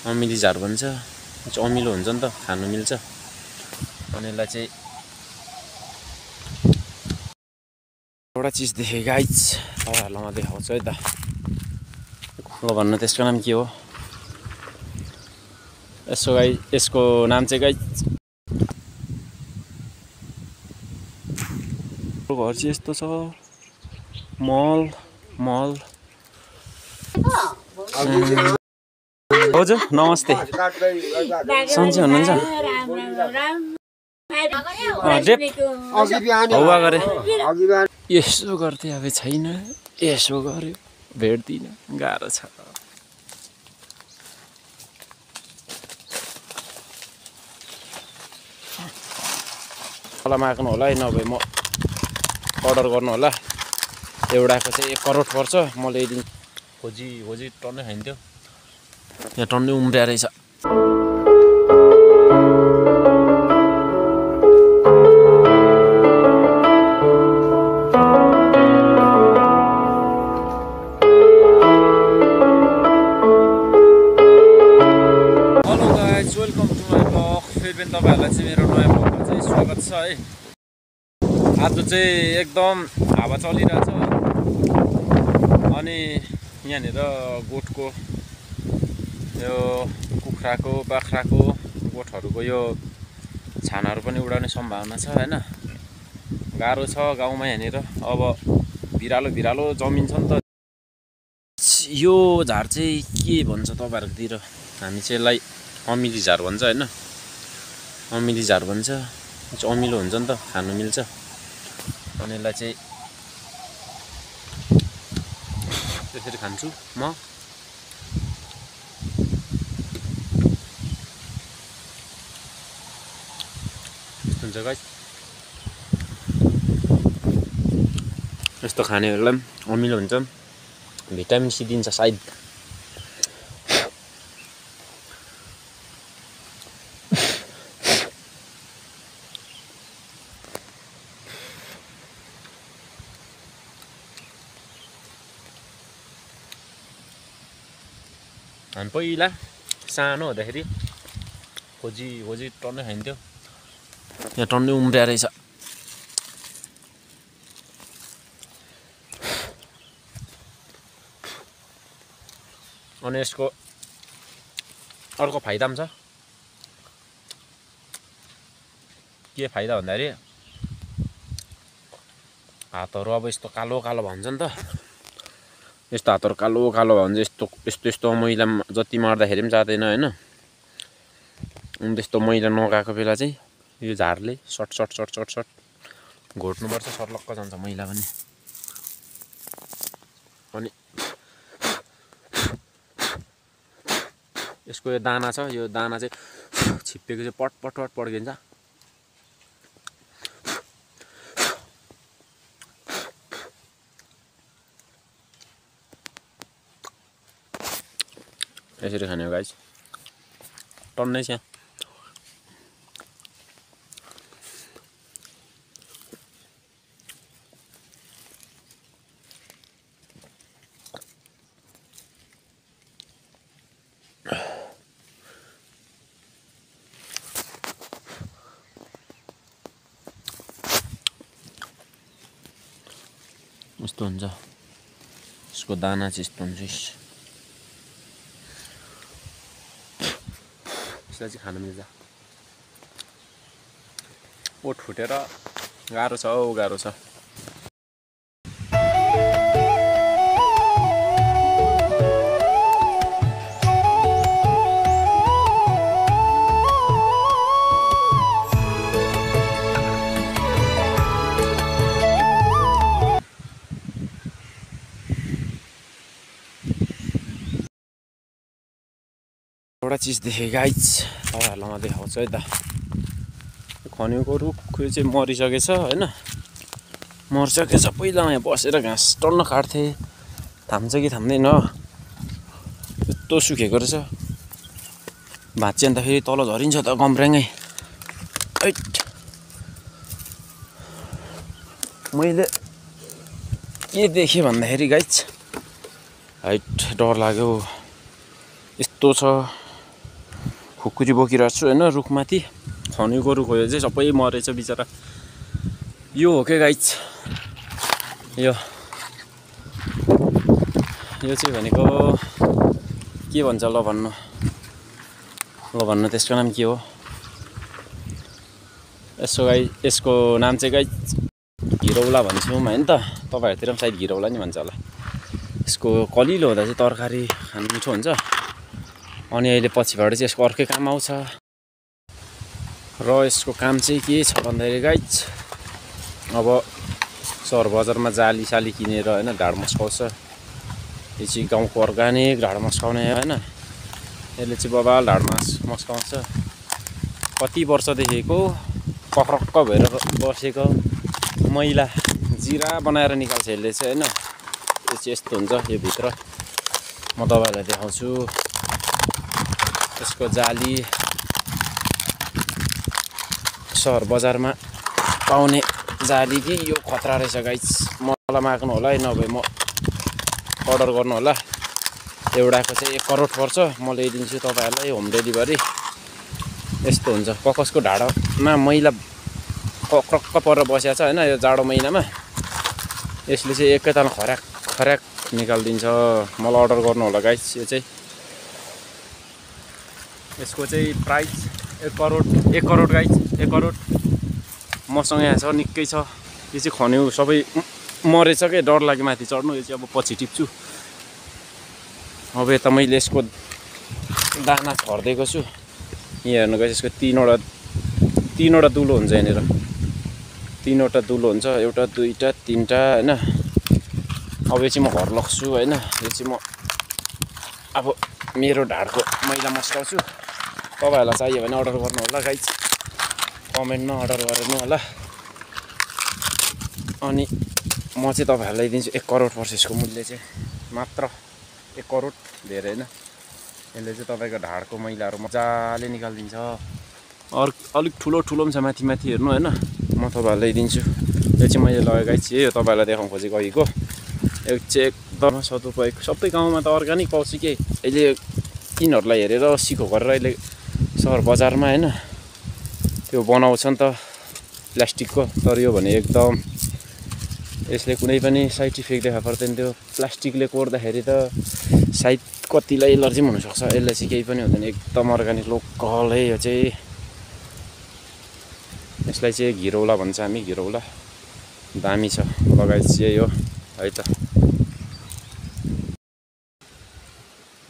अमिली झार भन्छ। अमिलो हुन्छ नि त, खानु मिल्छ। अनि यसलाई चाहिँ एउटा चिज देखेँ गाइज, तपाईँहरूलाई म देखाउँछु है त। ल भन्नु त्यसको नाम के हो? यसको नाम चाहिँ गाइज घर चाहिँ यस्तो छ। मल हजुर नमस्ते, सन्चै हुनुहुन्छ? हौवा गरे यसो गर्थे अब छैन, यसो गर्यो भेट्दिनँ, गाह्रो छ। मलाई माग्नु होला है, नभए म अर्डर गर्नु होला। एउटाको चाहिँ 1 करोड पर्छ, म ल्याइदिन्छु। खोजी टन्नै खाइन्थ्यो, यहाँ टन्नै उम्रिया रहेछ। Hello guys, welcome to my blog. फेरि पनि तपाईँहरूलाई चाहिँ मेरो नयाँ ब्लगमा चाहिँ स्वागत छ है। आज चाहिँ एकदम हावा चलिरहेछ अनि यहाँनिर गोठको यो कुखुराको बाख्राको गोठहरूको यो छानाहरू पनि उडाउने सम्भावना छ होइन। गाह्रो छ गाउँमा यहाँनिर। अब भिरालो जमिन छ नि त। यो झार चाहिँ के भन्छ तपाईँहरूकोतिर? हामी चाहिँ यसलाई अमिली झार भन्छ होइन। अमिली झार भन्छ। अमिलो हुन्छ नि त, खानु मिल्छ। अनि यसलाई चाहिँ त्यसरी खान्छु म। यस्तो हुन्छ गाइस, यस्तो खानेहरूलाई पनि अमिलो हुन्छ। भिटामिन सी दिन्छ सायद। हामी पहिला सानो हुँदाखेरि खोजी टन्नै खाइन्थ्यो, यहाँ टन्नै उम्रिया रहेछ। अनि यसको अर्को फाइदा पनि छ। के फाइदा भन्दाखेरि हातहरू अब यस्तो कालो भन्छ नि त। यस्तो हातहरू कालो भयो भने यस्तो मैला जति मार्दाखेरि पनि जाँदैन होइन। अनि त्यस्तो मैला नगएको बेला चाहिँ यो झारले सट घोट्नुपर्छ, सर्लक्क जान्छ मैला पनि। अनि यसको यो दाना छ, यो दाना चाहिँ छिप्पेको चाहिँ पट पड्किन्छ। यसरी खाने हो गाइस, टन्नै छ। यस्तो हुन्छ यसको दाना चाहिँ, यस्तो हुन्छ। यसलाई चाहिँ खानु मिल्छ। ओठ फुटेर गाह्रो छ, गाह्रो छ। एउटा चिज देखेँ गाइज, तपाईँहरूलाई म देखाउँछु है त। खनेको रुख यो चाहिँ मरिसकेछ होइन। मरिसकेछ। पहिला यहाँ बसेर घाँस टन्न काट्थेँ, थाम्छ कि थाम्दैन। यस्तो सुकेको रहेछ। भाँच्यो अन्त फेरि तल झरिन्छ त गम्र्याङै। मैले के देखेँ भन्दाखेरि गाइज, डर लाग्यो। यस्तो छ खुकुरी बोकिरहेको छु होइन रुखमाथि। खनेको रुख हो यो चाहिँ, सबै मरेछ बिचरा। यो हो के गाइज, यो चाहिँ भनेको के भन्छ ल भन्नु त्यसको नाम के हो? यसको नाम चाहिँ गाइज घिरौला भन्छौँ होइन त। तपाईँहरूतिर पनि सायद घिरौला नि भन्छ होला। यसको कलिलो हुँदा चाहिँ तरकारी खानु मिठो हुन्छ। अनि अहिले पछिबाट चाहिँ यसको अर्कै काम आउँछ। र यसको काम चाहिँ के छ भन्दाखेरि गाइज, अब सहर बजारमा जाली साली किनेर होइन ढाड मस्काउँछ। यो चाहिँ गाउँको अर्ग्यानिक ढाड मस्काउने होइन। यसले चाहिँ बबाल ढाड मस्काउँछ। कति वर्षदेखिको कक्रक्क भएर बसेको मैला जिरा बनाएर निकाल्छ यसले चाहिँ होइन। यो चाहिँ यस्तो हुन्छ यो भित्र, म तपाईँहरूलाई देखाउँछु। यसको जाली सहर बजारमा पाउने जाली कि यो खतरा रहेछ गाइज। मलाई माग्नु होला है, नभए म अर्डर गर्नु होला। एउटाको चाहिँ 1 करोड पर्छ, म ल्याइदिन्छु तपाईँहरूलाई होम डेलिभरी। यस्तो हुन्छ, ककसको ढाडमा मैला कक्रक्क परेर बसेको छ होइन यो जाडो महिनामा। यसले चाहिँ एकैताल खर्याक निकालिदिन्छ। मलाई अर्डर गर्नु होला गाइज। यो चाहिँ यसको चाहिँ प्राइस 1 करोड गाइज, 1 करोड। मसँग यहाँ छ, निकै छ। यो चाहिँ खन्यौ सबै मरेछ के, डर लाग्यो माथि चढ्नु। यो चाहिँ अब पछि टिप्छु। अब यता मैले यसको दाना छरिदिएको छु। यहाँ हेर्नु गाइस, यसको तीनवटा दुलो हुन्छ यहाँनिर। 3वटा दुलो हुन्छ, 1 2 3टा होइन। अब यो चाहिँ म घर लग्छु होइन। यो चाहिँ म अब मेरो ढाडको मैला मस्काउँछु। तपाईँहरूलाई चाहियो भने अर्डर गर्नु होला गाइज, कमेन्टमा अर्डर गर्नु होला। अनि म चाहिँ तपाईँहरूलाई दिन्छु 1 करोड पर्छ यसको मूल्य चाहिँ, मात्र 1 करोड, धेरै होइन। यसले चाहिँ तपाईँको ढाडको मैलाहरू मजाले निकालिदिन्छ। अलिक ठुलो पनि छ माथि हेर्नु होइन। म तपाईँहरूलाई दिन्छु। यो चाहिँ मैले लगेको गाइस, यो तपाईँहरूलाई देखाउँ खोजेको अघिको। यो चाहिँ एकदम सदुपयोग। सबै गाउँमा त अर्ग्यानिक पाउँछ कि। अहिले यिनीहरूलाई हेरेर सिको गरेर अहिले सहर बजारमा होइन त्यो बनाउँछ नि त प्लास्टिकको। तर यो भने एकदम यसले कुनै पनि साइड इफेक्ट देखा पर्दैन। त्यो प्लास्टिकले कोर्दाखेरि त सायद कतिलाई एलर्जी पनि हुनसक्छ। यसले चाहिँ केही पनि हुँदैन, एकदम अर्ग्यानिक लोकल है यो चाहिँ। यसलाई चाहिँ घिरौला भन्छ हामी, घिरौला। दामी छ, लगाइ चाहिँ यही हो है त।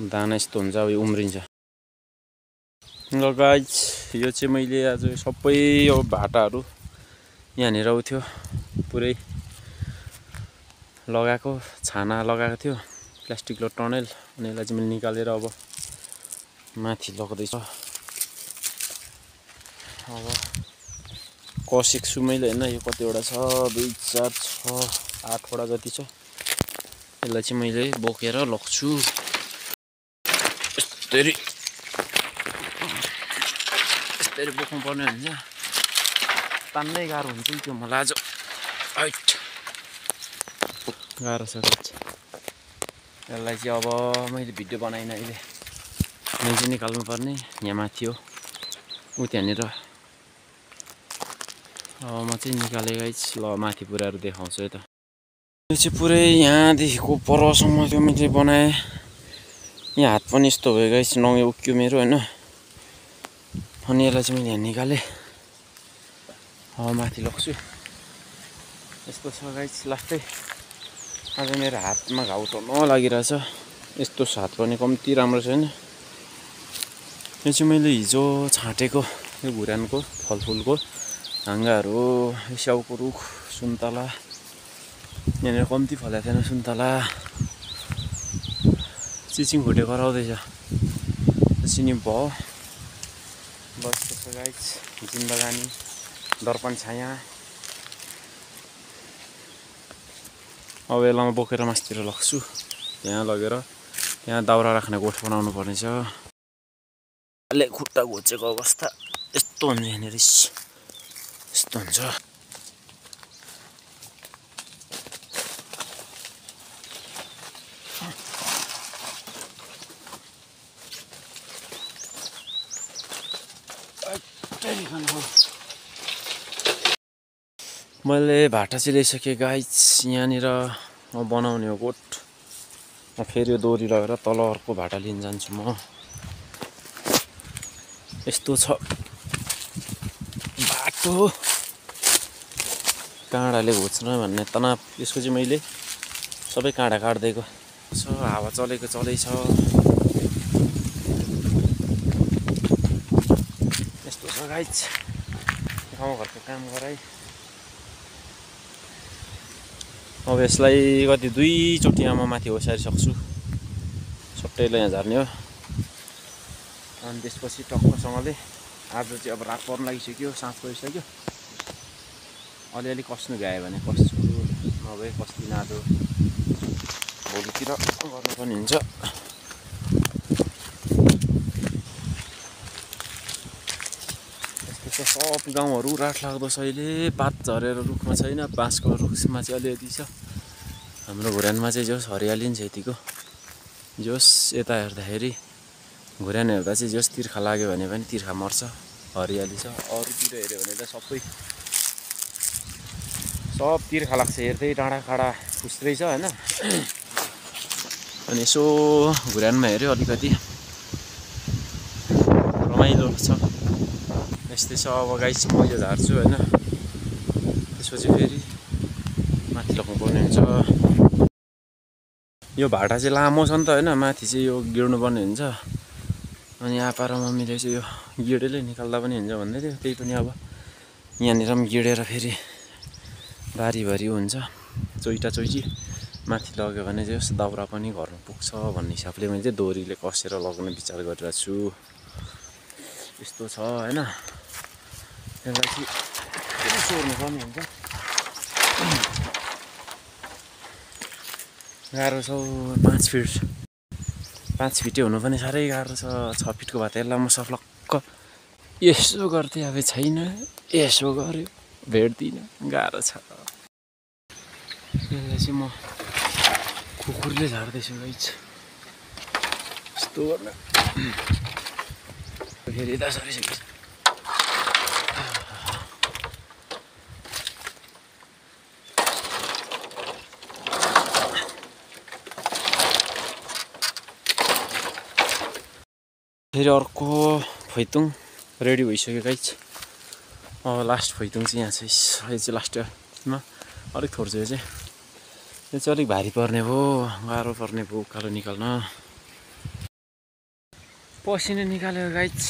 दाना यस्तो हुन्छ, अब यो उम्रिन्छ। ल गाइज, यो चाहिँ मैले आज सबै यो भाटाहरू यहाँनिर थियो पुरै लगाएको, छाना लगाएको थियो प्लास्टिक लो टनेल। अनि यसलाई चाहिँ मैले निकालेर अब माथि लग्दैछ। अब कसेको छु मैले होइन। यो कतिवटा छ, 2 4 6 8वटा जति छ। यसलाई चाहिँ मैले बोकेर लग्छु। यस्तरी बोक्नु पर्ने हुन्छ, तान्नै गाह्रो हुन्छ त्यो मलाई आज। गाह्रो छ। यसलाई चाहिँ अब मैले भिडियो बनाइनँ अहिले, मैले चाहिँ निकाल्नु पर्ने। यहाँ माथि हो, ऊ त्यहाँनिर। अब म चाहिँ निकालेँ गाइस। ल माथि पुऱ्याएर देखाउँछु है त। यो चाहिँ पुरै यहाँदेखिको परसम्म त्यो मैले बनाएँ। यहाँ हात पनि यस्तो भयो गाइस, नङ उक्क्यो मेरो होइन। अनि यसलाई चाहिँ मैले यहाँ निकालेँ। अब माथि लग्छु। यस्तो छ गाइस लास्टै। आज मेरो हातमा घाउ त नलागिरहेछ। यस्तो हात पनि कम्ती राम्रो छैन। यो चाहिँ मैले हिजो छाँटेको यो भुरानको फलफुलको हाँगाहरू, स्याउको रुख, सुन्तला। यहाँनिर कम्ती फलेको थिएन सुन्तला। चिचिङ फुटे कराउँदैछ, सिनी भयो। बस त्यसो गाइस, जिन्दगानी दर्पण छाया। अब यसलाई बोकेर मासतिर लग्छु। त्यहाँ लगेर त्यहाँ दाउरा राख्ने गोठ बनाउनु पर्नेछ। अहिले खुट्टा घोचेको अवस्था यस्तो हुन्छ यहाँनिर, यस्तो हुन्छ। मैले भाटा चाहिँ ल्याइसकेँ गाइस। यहाँनिर म बनाउने हो गोठ। म फेरि यो दोरी लगेर तल अर्को भाटा लिन जान्छु म। यस्तो छ बाटो, काँडाले घुच्न भन्ने तनाव। यसको चाहिँ मैले सबै काँडा काट्दिएको छ। हावा चलेको चलेछ। यस्तो छ गाइस गाउँघरको काम गराइ। अब यसलाई कति 2 चोटिमा म माथि ओसारिसक्छु। सट्टैले यहाँ झार्ने हो। अनि त्यसपछि टक्कसँगले आज चाहिँ अब रात पर्न लागिसक्यो, साँझ परिसक्यो। अलिअलि कस्नु भ्यायो भने कस्छु, नभए कस्दिनँ। आज भोलितिर गर्नुपर्ने हुन्छ। यस्तो छ सब गाउँहरू रात लाग्दो छ अहिले। पात झरेर रुखमा छैन, बाँसको रुखमा चाहिँ अलिअलि छ। हाम्रो घुर्यानमा चाहिँ जोस् हरियाली नि छ यतिको। जोस् यता हेर्दाखेरि घुर्यान हेर्दा चाहिँ जोस् तिर्खा लाग्यो भने पनि तिर्खा मर्छ, हरियाली छ। अरूतिर हेऱ्यो भने त सब तिर्खा लाग्छ। हेर्दै डाँडा काँडा खुस्रै छ होइन। अनि यसो घुर्यानमा हेऱ्यो अलिकति रमाइलो छ। यस्तै छ। अब गाइस म यो झार्छु होइन। त्यसपछि फेरि माथि लग्नुपर्ने हुन्छ। यो भाटा चाहिँ लामो छ नि त होइन। माथि चाहिँ यो गिड्नुपर्ने हुन्छ। अनि आप्पा र मम्मीले चाहिँ यो गिडेलै निकाल्दा पनि हुन्छ भन्दै थियो। त्यही पनि अब यहाँनिर पनि गिडेर फेरि बारीभरि हुन्छ। चोइटा चोइची माथि लग्यो भने चाहिँ यस दाउरा पनि घरमा पुग्छ भन्ने हिसाबले मैले चाहिँ दोरीले कसेर लग्ने विचार गरिरहेको छु। यस्तो छ होइन। त्यसलाई चाहिँ फेरि सोर्नु पर्ने हुन्छ। गाह्रो छ। 5 फिटे हुनु पनि साह्रै गाह्रो छ। 6 फिटको भए त यसलाई म सफ्लक्क यसो गर्थेँ। अब छैन, यसो गऱ्यो भेट्दिनँ। गाह्रो छ। यसलाई चाहिँ म कुकुरले झार्दैछु गाइस। यस्तो गर्न फेरि यता सरिसक्यो। फेरि अर्को फैतुङ रेडी भइसक्यो गाइस। अब लास्ट फैतुङ चाहिँ यहाँ छ। यो चाहिँ लास्टमा अलिक थोर छ। यो चाहिँ अलिक भारी पर्ने भयो, गाह्रो पर्ने भयो उकालो निकाल्न। पसिना निकाल्यो गाइस।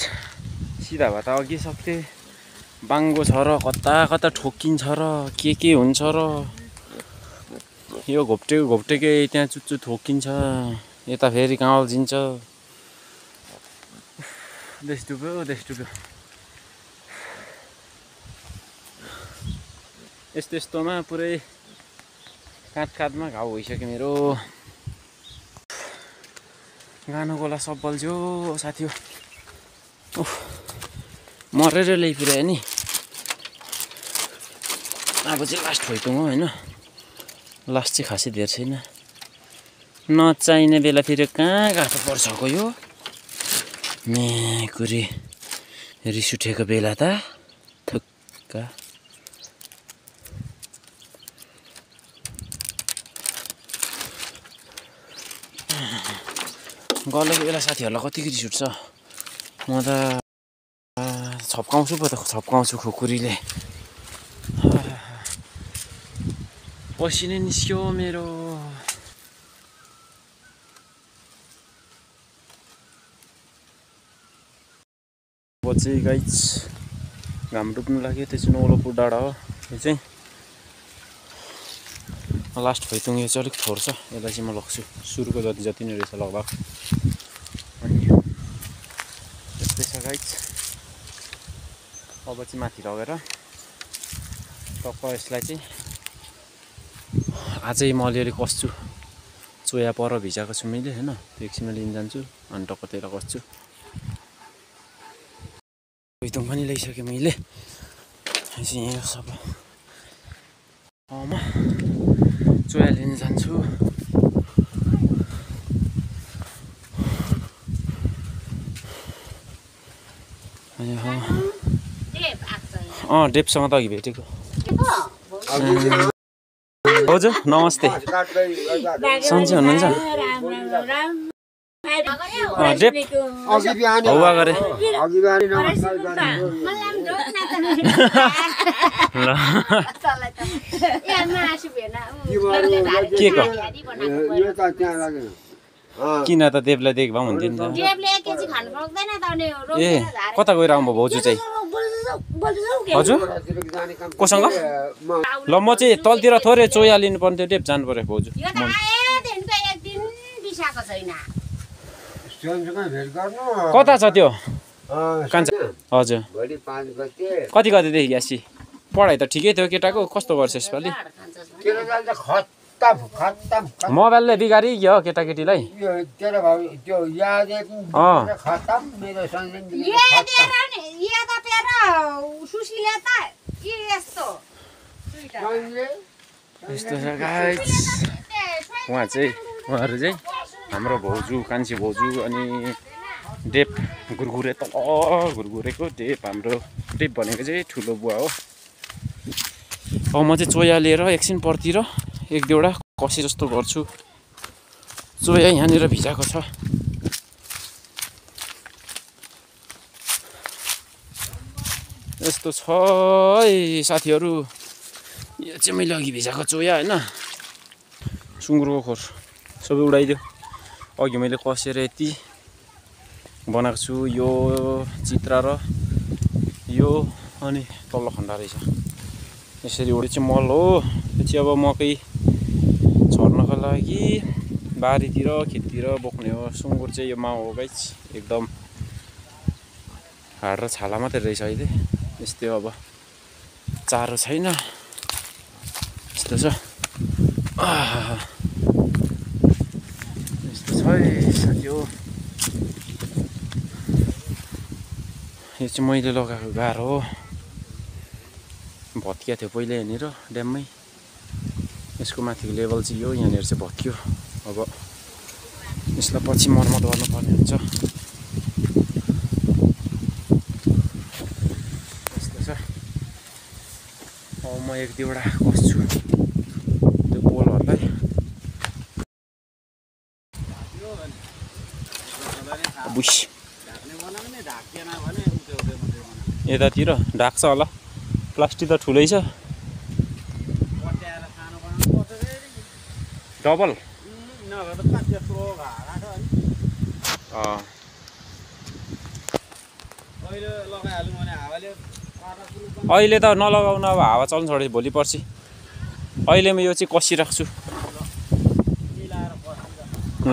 सिधा भए त अघि सक्थेँ। बाङ्गो छ र कता कता ठोकिन्छ र के हुन्छ र। यो घोप्टेकै त्यहाँ चुच्चु ठोकिन्छ, यता फेरि काँल्झिन्छ। देश डुब्यो। यस्तोमा पुरै काँधमा घाउ भइसक्यो मेरो। गानो गोला सब बल्झ्यो साथी हो। मरेर ल्याइपुर्यायो नि। अब चाहिँ लास्ट फैतुङ हो होइन। लास्ट चाहिँ खासै धेर छैन। नचाहिने बेला फेरि कहाँ गाँठो पर्छ यो मेकुरी। रिस उठेको बेला त थुक्का। गलेको बेला साथीहरूलाई कतिको रिस उठ्छ। म त छप्काउँछु पो त छप्काउँछु खुकुरीले। पसिना निस्क्यो मेरो। अब चाहिँ गाइस घाम डुब्नु लाग्यो। त्यो चाहिँ नौलोपुर डाँडा हो। यो चाहिँ लास्ट फैतुङ। यो चाहिँ अलिक थोर छ। यसलाई चाहिँ म लग्छु। सुरुको जति नै रहेछ लगभग। अनि त्यस्तै छ गाइस। अब चाहिँ माथि लगेर टक्क यसलाई चाहिँ अझै म अलिअलि कस्छु। चोया पर भिजाएको छु मैले होइन। त्यो एकछिनमा लिन जान्छु अनि टक्क त्यसलाई कस्छु। फैतुङ पनि ल्याइसकेँ मैले। यहीँ सबै चोया लिन जान्छु। डेपसँग त अघि भेटेको हजुर नमस्ते सन्चै हुनुहुन्छ डेप हौवा गरे के किन त देवलाई देख भए हुन्थ्यो नि त ए कता गएर आउनु भाउजू चाहिँ हजुर कोसँग ल म चाहिँ तलतिर थोरै चोया लिनु पर्ने थियो डेप जानु पर्यो भाउजू कता छ त्यो कान्छ हजुर कति कतिदेखि ग्यासी पढाइ त ठिकै थियो केटाको कस्तो गर्छ यसपालि मोबाइलले बिगारियो केटाकेटीलाई यस्तो छ गाइस उहाँहरू चाहिँ हाम्रो भाउजू कान्छी भाउजू अनि डेप गुरगुरे तल गुरगुरेको डेप हाम्रो डेप भनेको चाहिँ ठुलो बुवा हो अब म चाहिँ चोया लिएर एकछिन परतिर एक दुईवटा कसी जस्तो गर्छु चोया यहाँनिर भिजाएको छ यस्तो छ है साथीहरू यो चाहिँ मैले अघि भिजाएको चोया होइन सुँगुरको खोर सबै उडाइदियो अघि मैले कसेर यति बनाएको छु यो चित्रा र यो अनि तल्लो खण्डा रहेछ यसरी उडे चाहिँ मल हो यो चाहिँ अब मकै छर्नको लागि बारीतिर खेततिर बोक्ने हो सुँगुर चाहिँ यो माउ हो गाइस एकदम हाड र छाला मात्रै रहेछ अहिले यस्तै अब चारो छैन यस्तो छ यस्तो छ साथी हो यो चाहिँ मैले लगाएको गाह्रो हो भत्किया थियो पहिला यहाँनिर ड्याममै यसको माथिको लेभल चाहिँ यो यहाँनिर चाहिँ भत्कियो अब यसलाई पछि मर्मत गर्नुपर्ने हुन्छ यस्तो छ अब म एक दुईवटा कस्छु त्यो पोलहरूलाई बुस यतातिर ढाक्छ होला प्लास्टिक त ठुलै छ डबल अहिले त नलगाउन अब हावा चल्नु छोड्यो भोलि पर्सि अहिलेमा यो चाहिँ कसिराख्छु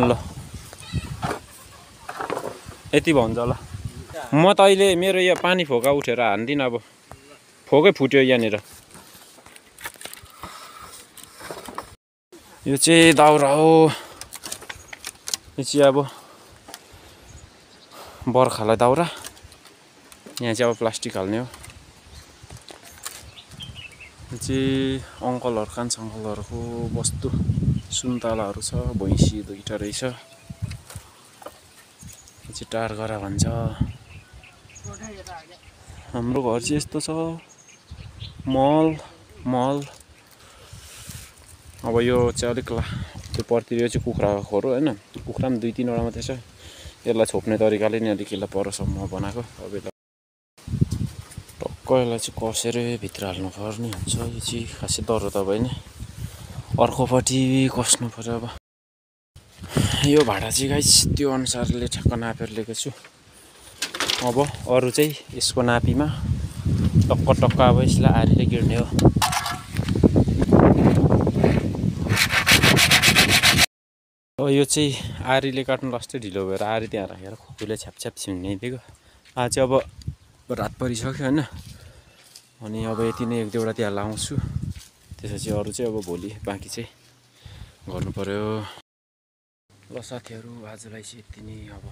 ल यति भन्छ ल म त अहिले मेरो यो पानी फोका उठेर हान्दिनँ अब फोकै फुट्यो यहाँनिर यो चाहिँ दाउरा हो यो चाहिँ अब बर्खालाई दाउरा यहाँ चाहिँ अब प्लास्टिक हाल्ने हो यो चाहिँ अङ्कलहरू कान्छा अङ्कलहरूको वस्तु सुन्तलाहरू छ भैँसी दुईवटा रहेछ यो चाहिँ टारगरा भन्छ हाम्रो घर चाहिँ यस्तो छ मल अब यो चाहिँ अलिक त्यो पर्तिर यो चाहिँ कुखुराको खोर हो होइन कुखुरा पनि 2-3 वटा मात्रै छ यसलाई छोप्ने तरिकाले नि अलिक यसलाई परसम्म बनाएको अब यसलाई टक्क यसलाई चाहिँ कसेर भित्र हाल्नु पर्ने हुन्छ यो चाहिँ खासै डह्रो त भएन अर्कोपट्टि कस्नु पर्यो अब यो भाडा चाहिँ गाइस त्यो अनुसारले ठ्याक्क नापेर लिएको छु अब अरू चाहिँ यसको नापीमा टक्क टक्क अब यसलाई आरीले गिर्ने हो यो चाहिँ आरीले काट्नु लास्टै ढिलो भएर आरी त्यहाँ राखेर खुकुले छ्यापछ्याप छिन्निदिएको आज चाहिँ अब रात परिसक्यो होइन अनि अब यति नै एक दुईवटा त्यहाँ लाउँछु त्यसपछि अरू चाहिँ अब भोलि बाँकी चाहिँ गर्नु पर्यो ल साथीहरू आजलाई चाहिँ यति नै अब